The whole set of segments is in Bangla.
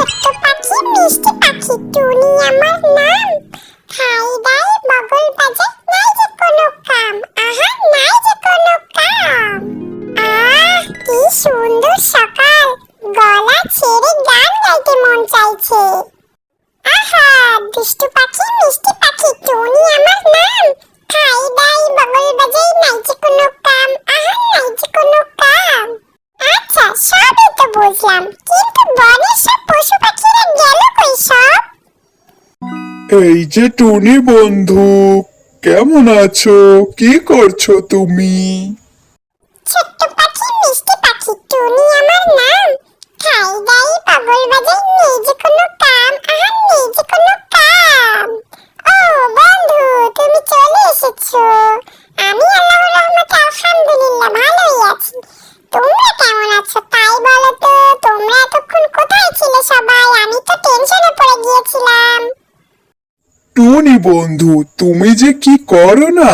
ছোট্ট পাখি মিষ্টি পাখি টুনি আমার নাম। খাই দাই বগল বাজে নাই যে কোনো কাম, আহা নাই যে কোনো কাম। কি সুন্দর সকাল, গলা ছেড়ে গান গাইতে মন চাইছে। আহা দুষ্টু পাখি মিষ্টি পাখি টুনি আমার নাম। খাই দাই বগল বাজে নাই যে কোনো কাম, আহা নাই যে কোনো কাম। আচ্ছা সবই তো বুঝলাম, কিন্তু বনের সব পশু পাখিরা গেল কই সব? এই যে টুনি বন্ধু, কেমন আছো? কি করছো তুমি? ছোট্ট পাখি মিষ্টি পাখি টুনি আমার নাম। খাই দাই বগল বাজে নেই যে কোনো কাম, আহা নেই যে কোনো কাম। ও বন্ধু, তুমি চলে এসেছো। আমি আল্লাহর রহমতে আলহামদুলিল্লাহ ভালোই আছি। তোমরা কেমন আছো তাই বলো তো। তোমরা এতক্ষণ কোথায় ছিলে সবাই? আমি তো টেনশনে পড়ে গিয়েছিলাম। টুনি বন্ধু, তুমি যে কি করো না,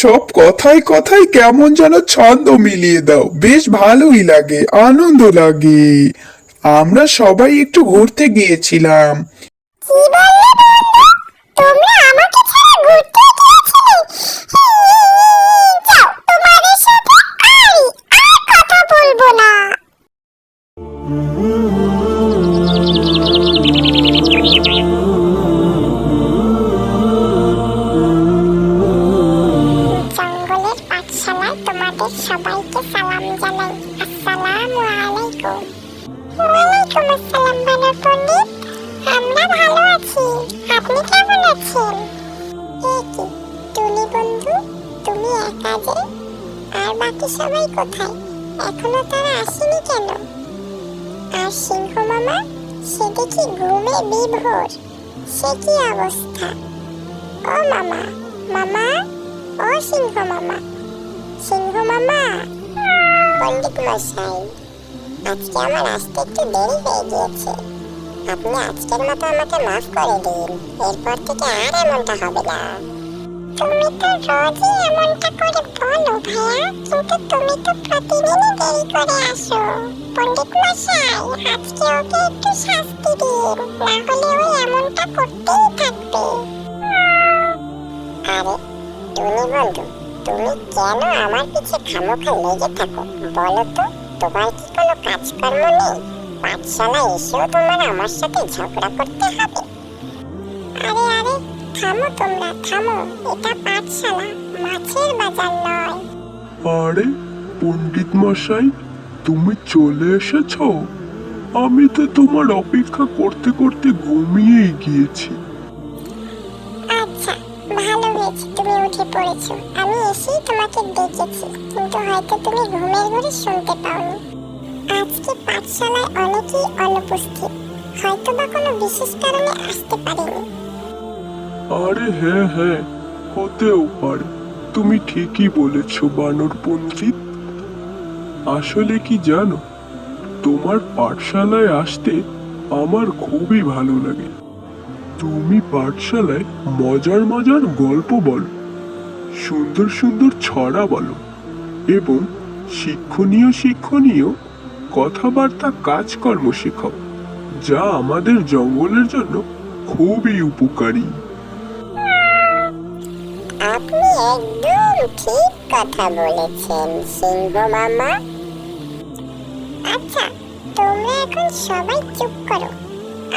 সব কথায় কথায় কেমন যেন ছন্দ মিলিয়ে দাও, বেশ ভালোই লাগে, আনন্দ লাগে। আমরা সবাই একটু ঘুরতে গিয়েছিলাম। কি বললে বন্ধু? তোমরা আমাকে ছেড়ে ঘুরতে গিয়েছিলে? যাও, তোমাদের সাথে আর কথা বলবো না। জঙ্গলের পাঠশালায় তোমাদের সবাইকে সালাম জানাই। আসসালামু আলাইকুম। ওয়ালাইকুম আসসালাম বানর পণ্ডিত। আমরা ভালো আছি, আপনি কেমন আছেন? এই কি টুনি বন্ধু, তুমি একা যে? আর বাকি সবাই কোথায়? এখনো তারা আসেনি কেন? আর সিংহ মামা, সে দেখি ঘুমে বিভোর। সে কি অবস্থা? ও মামা, মামা, ও সিংহ মামা, সিংহ মামা। পণ্ডিত মশাই, আজকে আমার আসতে একটু দেরি হয়ে গিয়েছে। আপনি আজকের মতো আমাকে মাফ করে দিন, এরপর থেকে আর এমনটা হবে না। তুমি তো রোজই এমনটা করে বলো ভাইয়া, কিন্তু তুমি তো প্রতিদিনই দেরি করে আসো। পণ্ডিত মশাই, আজকে ওকে একটু শাস্তি দিন, না হলে ও এমনটা করতেই থাকবে। আরে টুনি বন্ধু, তুমি কেন আমার পিছে খামোখা লেগে থাকো বলো তো? তোমার কি কোনো কাজকর্ম নেই? পাঠশালা এসেও তোমার আমার সাথে ঝগড়া করতে হবে? আরে আরে থামো, তোমরা থামো। এটা পাঠশালা, মাছের বাজার নয়। আরে পণ্ডিত মশাই, তুমি চলে এসেছো? আমি তো তোমার অপেক্ষা করতে করতে ঘুমিয়েই গিয়েছি। আচ্ছা ভালো হয়েছে তুমি উঠে পড়েছো। আমি এসেই তোমাকে ডেকেছি, কিন্তু হয়তো তুমি ঘুমের ঘরে শুনতে পাওনি। আজকে পাঠশালায় অনেকেই অনুপস্থিত, হয়তো বা কোনো বিশেষ কারণে আসতে পারেনি। আরে হ্যাঁ হ্যাঁ, হতেও পারে। তুমি ঠিকই বলেছো বানর পণ্ডিত। আসলে কি জানো, তোমার পাঠশালায় আসতে আমার খুবই ভালো লাগে। তুমি পাঠশালায় মজার মজার গল্প বলো, সুন্দর সুন্দর ছড়া বলো, এবং শিক্ষণীয় শিক্ষণীয় কথাবার্তা কাজকর্ম শেখাও, যা আমাদের জঙ্গলের জন্য খুবই উপকারী। আপনি একদম ঠিক কথা বলেছেন সিংহ মামা। আচ্ছা তোমরা এখন সবাই চুপ করো,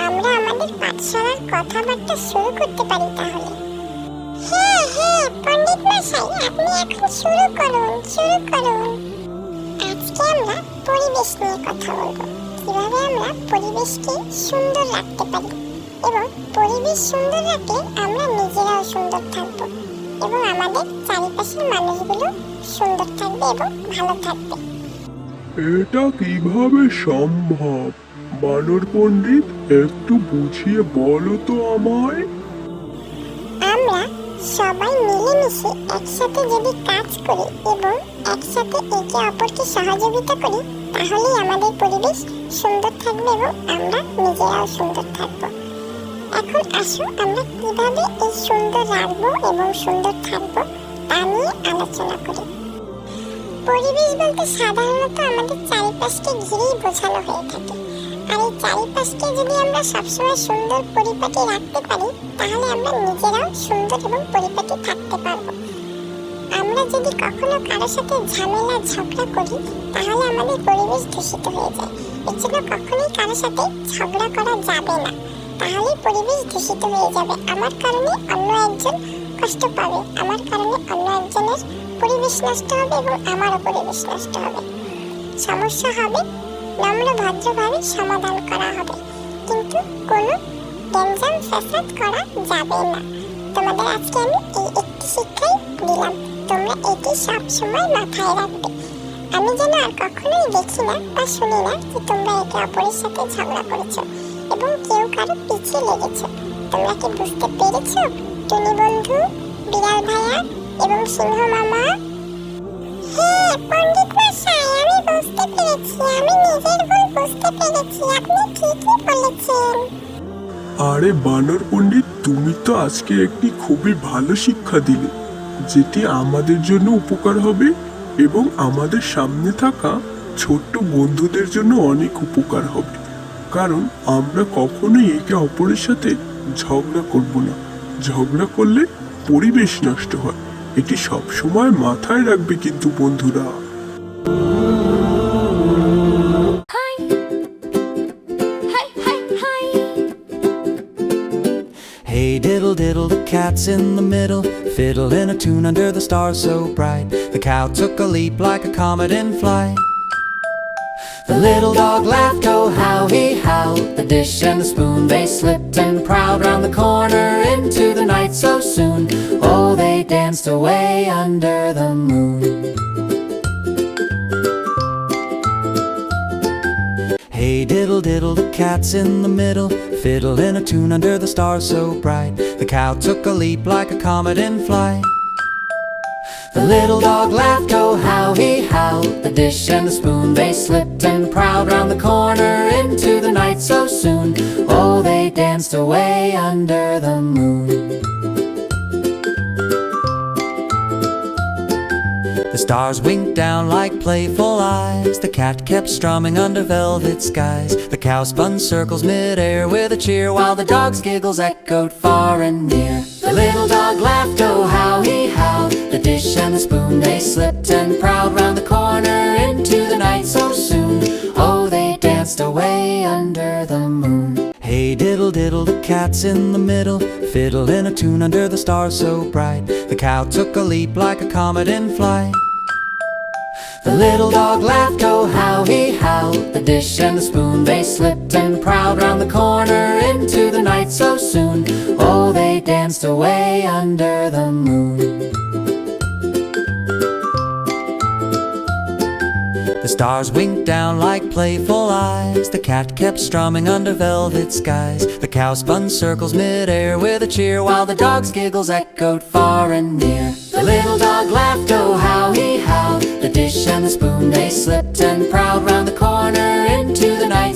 আমরা আমাদের পাঠশালার কথাবার্তা শুরু করতে পারি তাহলে। হ্যাঁ হ্যাঁ পণ্ডিত মশাই, আপনি এখন শুরু করুন, শুরু করুন। আজকে আমরা পরিবেশ নিয়ে কথা বলবো, কিভাবে আমরা পরিবেশকে সুন্দর রাখতে পারি, এবং পরিবেশ সুন্দর রাখলে আমরা নিজেরাও সুন্দর থাকবো, এবং আমাদের চারিপাশের মানুষগুলো সুন্দর থাকবে এবং ভালো থাকবে। এটা কিভাবে সম্ভব বানর পণ্ডিত? একটু বুঝিয়ে বলো তো আমায়। আমরা সবাই মিলেমিশে একসাথে যদি কাজ করি এবং একসাথে একে অপরকে সহযোগিতা করি, তাহলেই আমাদের পরিবেশ সুন্দর থাকবে এবং আমরা নিজেরাও সুন্দর থাকবো। এখন আসো আমরা কিভাবে এই সুন্দর রাখবো এবং সুন্দর থাকবো তা নিয়ে আলোচনা করি। পরিবেশ বলতে সাধারণত আমাদের চারিপাশকে ঘিরেই বোঝানো হয়ে থাকে। আর এই চারিপাশকে যদি আমরা সবসময় সুন্দর পরিপাটি রাখতে পারি, তাহলে আমরা নিজেরাও সুন্দর এবং পরিপাটি থাকতে পারবো। আমরা যদি কখনো কারোর সাথে ঝামেলা ঝগড়া করি, তাহলে আমাদের পরিবেশ দূষিত হয়ে যায়। এর জন্য কখনোই কারোর সাথে ঝগড়া করা যাবে না, তাহলে পরিবেশ দূষিত হয়ে যাবে। আমার কারণে অন্য একজন কষ্ট পাবে, আমার কারণে অন্য একজনের পরিবেশ নষ্ট হবে এবং আমারও পরিবেশ নষ্ট হবে। সমস্যা হবে, নম্র ভদ্রভাবে সমাধান করা হবে, কিন্তু কোনো গ্যাঞ্জাম ফ্যাসাদ করা যাবে না। তোমাদের আজকে আমি এই একটি শিক্ষাই দিলাম, তোমরা এটি সবসময় মাথায় রাখবে। আমি যেন আর কখনোই দেখি না বা শুনি না যে তোমরা একে অপরের সাথে ঝগড়া করেছো এবং কেউ কারো পিছিয়ে লেগেছো। তোমরা কি বুঝতে পেরেছো টুনি বন্ধু, বিড়াল ভাইয়া এবং সিংহ মামা? হ্যাঁ পণ্ডিত মশাই, আমি বুঝতে পেরেছি, আমি নিজের ভুল বুঝতে পেরেছি, আপনি ঠিকই বলেছেন। আরে বানর পণ্ডিত, তুমি তো আজকে একটি খুবই ভালো শিক্ষা দিলে, যেটি আমাদের জন্য উপকার হবে এবং আমাদের সামনে থাকা ছোট্ট বন্ধুদের জন্য অনেক উপকার হবে। কারণ আমরা কখনোই একে অপরের সাথে ঝগড়া করব না। ঝগড়া করলে পরিবেশ নষ্ট হয়, এটি সবসময় মাথায় রাখবে কিন্তু বন্ধুরা। Hey diddle diddle, the cat's in the middle, fiddling a tune under the stars so bright. The cow took a leap like a comet in flight. The little dog laughed, oh how he howled. The dish and the spoon, they slipped and prowled round the corner into the night so soon. Oh, they danced away under the moon. Hey diddle diddle, the cat's in the middle, fiddling a tune under the stars so bright. The cow took a leap like a comet in flight. The little dog laughed, oh how he howled. The dish and the spoon, they slipped and prowled round the corner into the night so soon. Oh, they danced away under the moon. The stars winked down like playful eyes. The cat kept strumming under velvet skies. The cow spun circles mid-air with a cheer, while the dog's giggles echoed far and near. The little dog laughed, oh how he howled. The dish and the spoon, they slipped and prowled round the corner into the night so soon. Oh, they danced away under the moon. Hey diddle diddle, the cat's in the middle, fiddling a tune under the stars so bright. The cow took a leap like a comet in flight. The little dog laughed, oh how he howled. The dish and the spoon, they slipped and prowled round the corner into the night so soon. Oh, they danced away under the moon. The stars winked down like playful eyes. The cat kept strumming under velvet skies. The cow spun circles mid-air with a cheer, while the dog's giggles echoed far and near. The little dog laughed, oh how he howled. The dish and the spoon, they slipped and prowled round the corner into the night